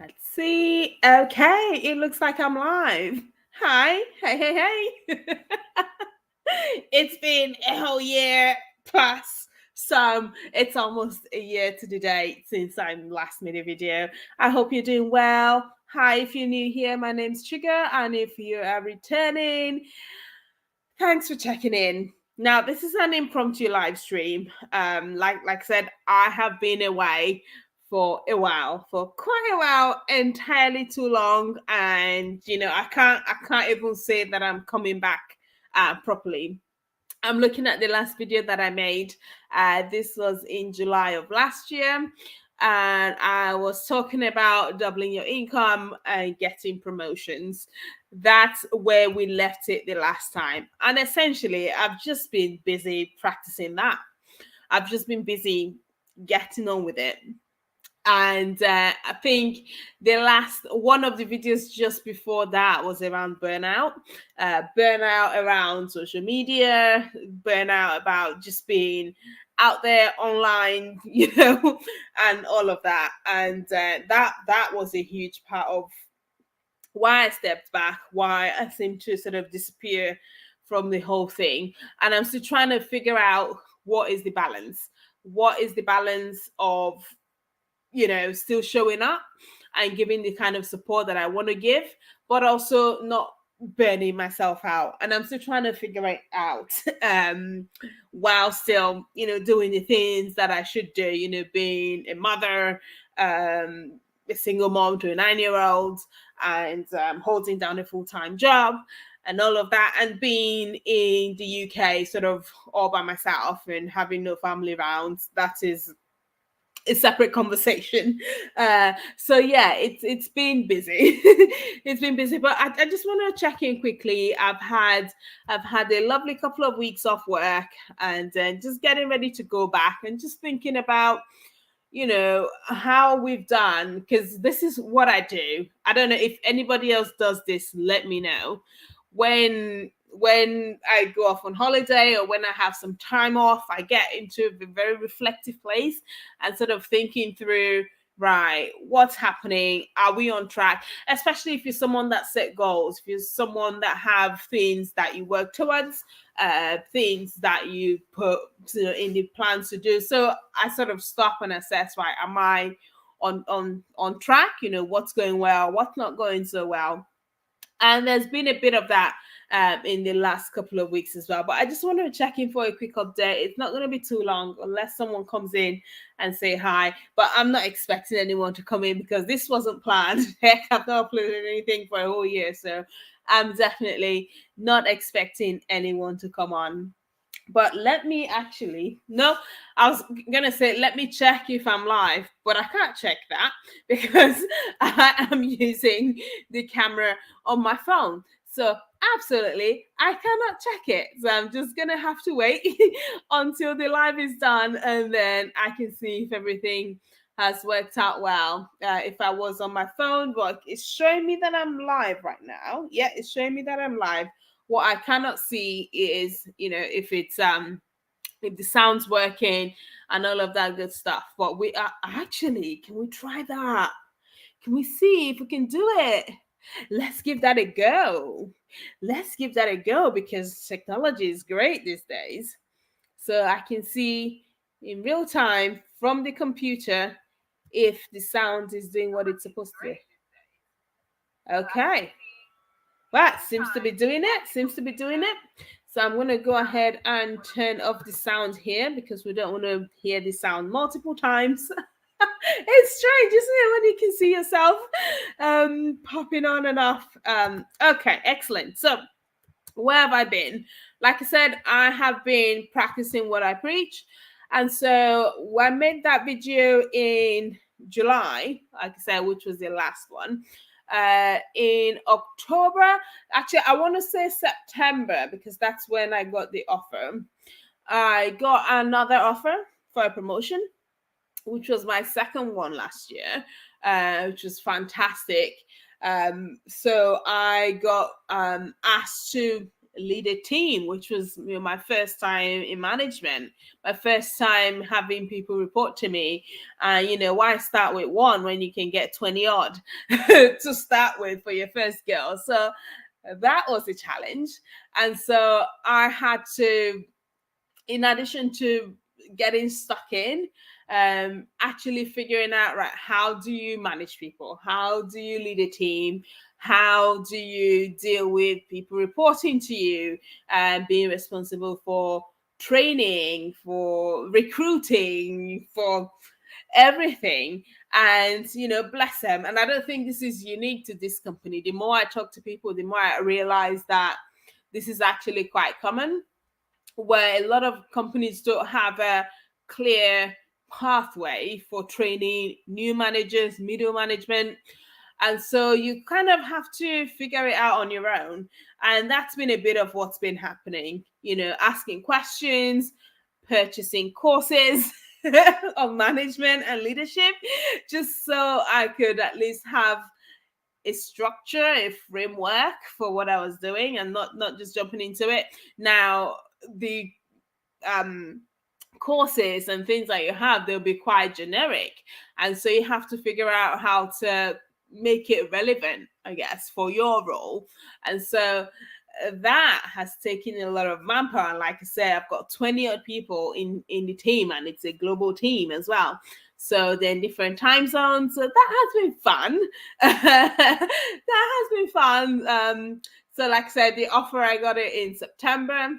Let's see. Okay, it looks like I'm live. Hi. Hey. It's been a whole year plus some. It's almost a year to the date since I last made a video. I hope you're doing well. Hi, if you're new here, my name's Trigger, and if you are returning, thanks for checking in. Now, this is an impromptu live stream. Like I said, I have been away for a while, for quite a while, entirely too long, and I can't even say that I'm coming back properly. I'm looking at the last video that I made. This was in July of last year. And I was talking about doubling your income and getting promotions. That's where we left it the last time. And essentially, I've just been busy practicing that. I've just been busy getting on with it. And I think the last one of the videos just before that was around burnout, burnout around social media, burnout about just being out there online, and all of that. And that was a huge part of why I stepped back, why I seem to sort of disappear from the whole thing. And I'm still trying to figure out what is the balance. What is the balance of still showing up and giving the kind of support that I want to give, but also not burning myself out. And I'm still trying to figure it out while still, doing the things that I should do, being a mother, a single mom to a 9-year old, and holding down a full time job and all of that, and being in the UK sort of all by myself and having no family around. That is a separate conversation. So yeah, it's been busy. It's been busy, but I just want to check in quickly. I've had a lovely couple of weeks off work, and just getting ready to go back and just thinking about how we've done, because this is what I do. I don't know if anybody else does this. Let me know. When I go off on holiday or when I have some time off, I get into a very reflective place and sort of thinking through, right, what's happening? Are we on track? Especially if you're someone that set goals, if you're someone that have things that you work towards, things that you put in the plans to do. So I sort of stop and assess, right, am I on track? What's going well, what's not going so well. And there's been a bit of that in the last couple of weeks as well. But I just wanted to check in for a quick update. It's not going to be too long unless someone comes in and say hi. But I'm not expecting anyone to come in because this wasn't planned. Heck, I've not uploaded anything for a whole year. So I'm definitely not expecting anyone to come on. But let me actually, no, I was gonna say, let me check if I'm live, but I can't check that because I am using the camera on my phone. So absolutely, I cannot check it. So I'm just gonna have to wait until the live is done, and then I can see if everything has worked out well. If I was on my phone, but it's showing me that I'm live right now. Yeah, it's showing me that I'm live. What I cannot see is, if the sound's working and all of that good stuff. But we are actually, can we try that? Can we see if we can do it? Let's give that a go. Let's give that a go because technology is great these days. So I can see in real time from the computer if the sound is doing what it's supposed to do. Okay. Well, it seems to be doing it. Seems to be doing it. So I'm going to go ahead and turn off the sound here because we don't want to hear the sound multiple times. It's strange, isn't it, when you can see yourself popping on and off. Okay, excellent. So where have I been? Like I said, I have been practicing what I preach. And so I made that video in July, like I said, which was the last one. In October, actually, I want to say September because that's when I got the offer. I got another offer for a promotion, which was my second one last year, which was fantastic. So I got asked to lead a team, which was my first time in management, my first time having people report to me. Why start with one when you can get 20 odd to start with for your first girl? So that was a challenge. And so I had to, in addition to getting stuck in, actually figuring out, right, how do you manage people? How do you lead a team? How do you deal with people reporting to you and being responsible for training, for recruiting, for everything? And bless them. And I don't think this is unique to this company. The more I talk to people, the more I realize that this is actually quite common, where a lot of companies don't have a clear pathway for training new managers, middle management. And so you kind of have to figure it out on your own. And that's been a bit of what's been happening, asking questions, purchasing courses on management and leadership, just so I could at least have a structure, a framework for what I was doing, and not just jumping into it. Now, the courses and things that you have, they'll be quite generic, and so you have to figure out how to make it relevant, I guess, for your role. And so that has taken a lot of manpower. And like I said, I've got 20 odd people in the team, and it's a global team as well. So they're in different time zones. So that has been fun. That has been fun. So like I said, the offer, I got it in September,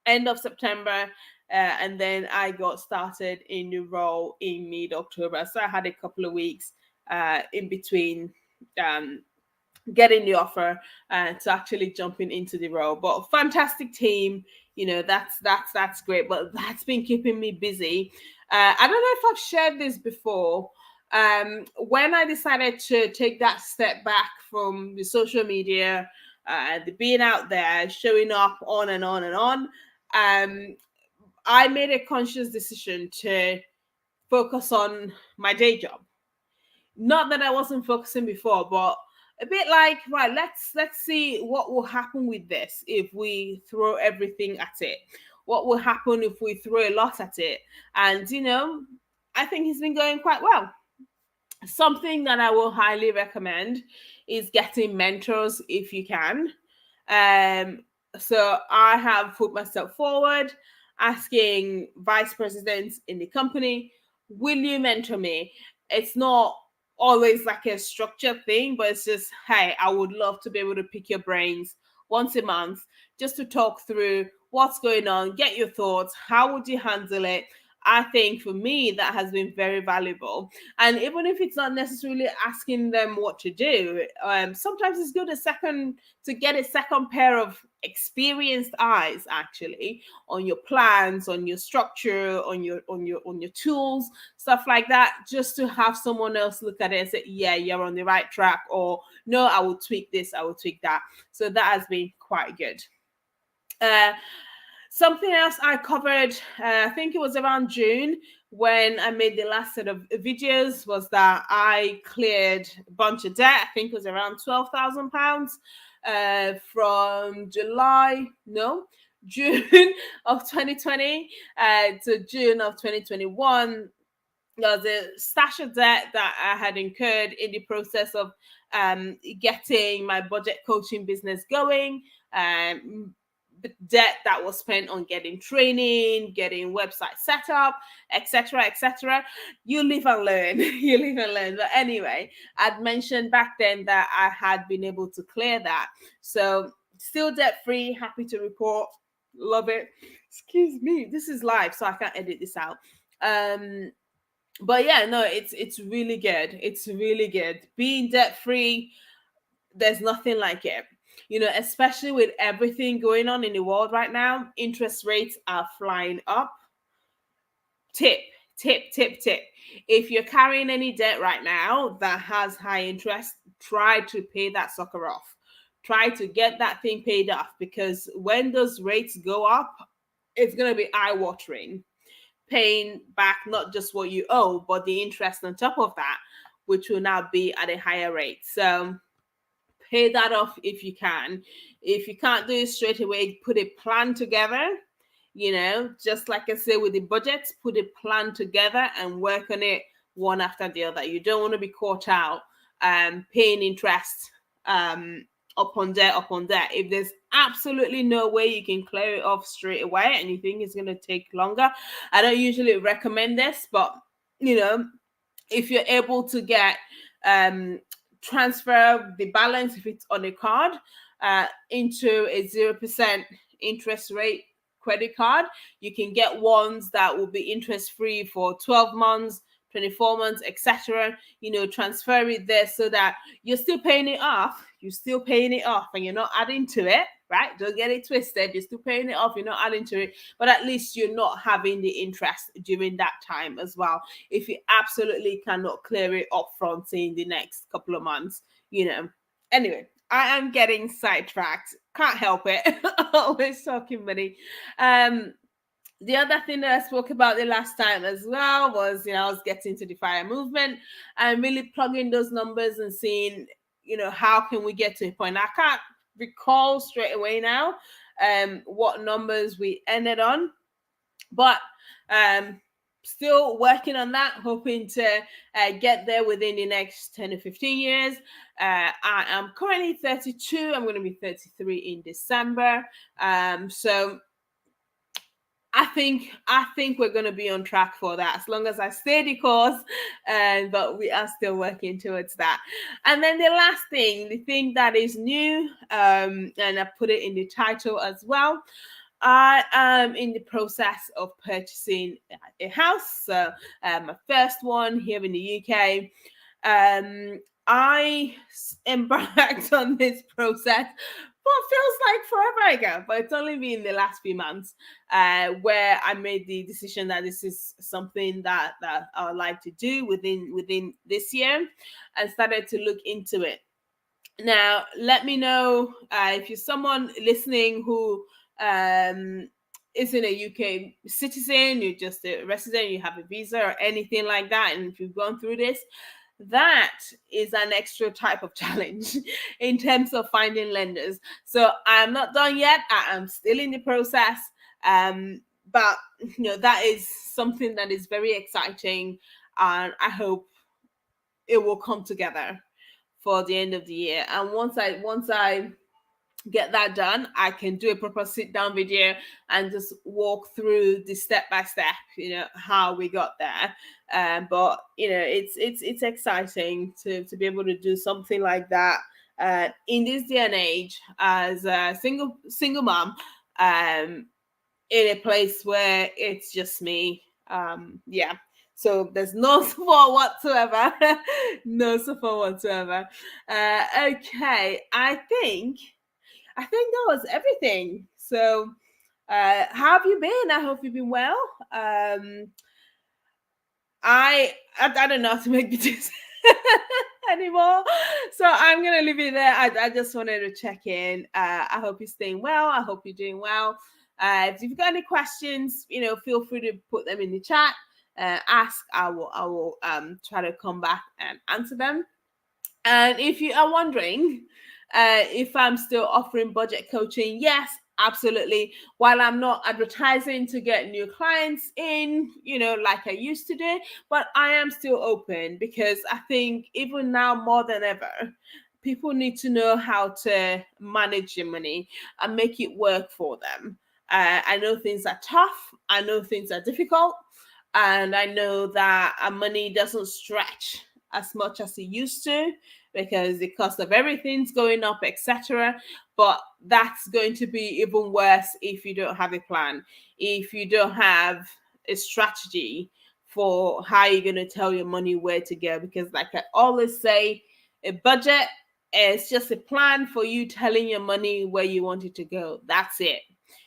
end of September. And then I got started in the role in mid-October. So I had a couple of weeks in between getting the offer to actually jumping into the role. But fantastic team, that's great. But that's been keeping me busy. I don't know if I've shared this before. When I decided to take that step back from the social media, the being out there, showing up on and on and on, I made a conscious decision to focus on my day job. Not that I wasn't focusing before, but a bit like, right, let's see what will happen with this if we throw everything at it. What will happen if we throw a lot at it? And I think it's been going quite well. Something that I will highly recommend is getting mentors if you can. So I have put myself forward, asking vice presidents in the company, will you mentor me? It's not always like a structured thing, but it's just, hey, I would love to be able to pick your brains once a month just to talk through what's going on, get your thoughts, how would you handle it? I think for me, that has been very valuable. And even if it's not necessarily asking them what to do, sometimes it's good to get a second pair of experienced eyes actually on your plans, on your structure, on your tools, stuff like that, just to have someone else look at it and say, yeah, you're on the right track, or no, I will tweak this, I will tweak that. So that has been quite good. Something else I covered, I think it was around June when I made the last set of videos, was that I cleared a bunch of debt. I think it was around £12,000 from June of 2020 to June of 2021. There was a stash of debt that I had incurred in the process of getting my budget coaching business going. Debt that was spent on getting training, getting website set up, etc., etc. You live and learn. You live and learn. But anyway, I'd mentioned back then that I had been able to clear that. So still debt free. Happy to report. Love it. Excuse me. This is live, so I can't edit this out. But yeah, no, it's really good. It's really good. Being debt free, there's nothing like it. Especially with everything going on in the world right now, interest rates are flying up. Tip. If you're carrying any debt right now that has high interest, try to pay that sucker off. Try to get that thing paid off, because when those rates go up, it's going to be eye-watering. Paying back not just what you owe, but the interest on top of that, which will now be at a higher rate. So pay that off if you can. If you can't do it straight away, put a plan together. Just like I say with the budget, put a plan together and work on it one after the other. You don't want to be caught out paying interest upon debt. If there's absolutely no way you can clear it off straight away and you think it's going to take longer, I don't usually recommend this, but if you're able to get transfer the balance, if it's on a card, into a 0% interest rate credit card, you can get ones that will be interest free for 12 months, 24 months, etc. Transfer it there so that you're still paying it off. And you're not adding to it, right? Don't get it twisted. You're still paying it off. You're not adding to it, but at least you're not having the interest during that time as well. If you absolutely cannot clear it up front in the next couple of months, Anyway, I am getting sidetracked. Can't help it. Always talking money. The other thing that I spoke about the last time as well was, I was getting to the FIRE movement and really plugging those numbers and seeing, how can we get to a point. I can't recall straight away now what numbers we ended on, but still working on that, hoping to get there within the next 10 to 15 years. I am currently 32. I'm going to be 33 in December. So I think we're going to be on track for that as long as I stay the course, but we are still working towards that. And then the last thing, the thing that is new, and I put it in the title as well, I am in the process of purchasing a house. So my first one here in the UK. I embarked on this process what feels like forever ago, but it's only been the last few months where I made the decision that this is something that I would like to do within this year, and started to look into it. Now, let me know if you're someone listening who isn't a UK citizen, you're just a resident, you have a visa or anything like that, and if you've gone through this, that is an extra type of challenge in terms of finding lenders. So I'm not done yet. I am still in the process. But that is something that is very exciting, and I hope it will come together for the end of the year. And once I get that done, I can do a proper sit down video and just walk through the step by step, how we got there. But it's exciting to be able to do something like that in this day and age as a single mom, in a place where it's just me. So there's no support whatsoever. No support whatsoever. Okay, I think that was everything. So how have you been? I hope you've been well. I don't know how to make videos anymore, so I'm gonna leave it there. I just wanted to check in. I hope you're staying well. I hope you're doing well. If you've got any questions, feel free to put them in the chat. Ask. I will try to come back and answer them. And if you are wondering if I'm still offering budget coaching, yes, absolutely. While I'm not advertising to get new clients in, like I used to do, but I am still open, because I think even now more than ever, people need to know how to manage your money and make it work for them. I know things are tough. I know things are difficult. And I know that our money doesn't stretch as much as it used to, because the cost of everything's going up, etc. But that's going to be even worse if you don't have a plan, if you don't have a strategy for how you're going to tell your money where to go. Because like I always say, a budget is just a plan for you telling your money where you want it to go. That's it.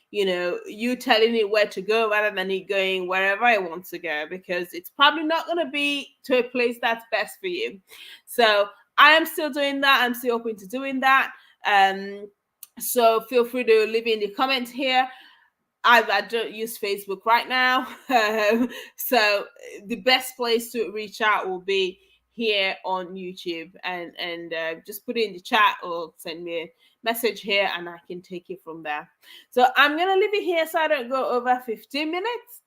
You telling it where to go rather than it going wherever it wants to go, because it's probably not going to be to a place that's best for you. So I am still doing that. I'm still open to doing that. So feel free to leave in the comments here. I don't use Facebook right now. So the best place to reach out will be here on YouTube, and just put it in the chat or send me a message here and I can take it from there. So I'm gonna leave it here so I don't go over 15 minutes.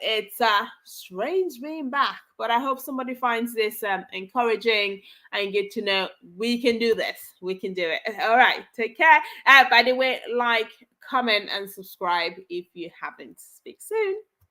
It's strange being back, but I hope somebody finds this encouraging and get to know we can do this. We can do it. All right, take care. By the way, like, comment, and subscribe if you haven't. Speak soon.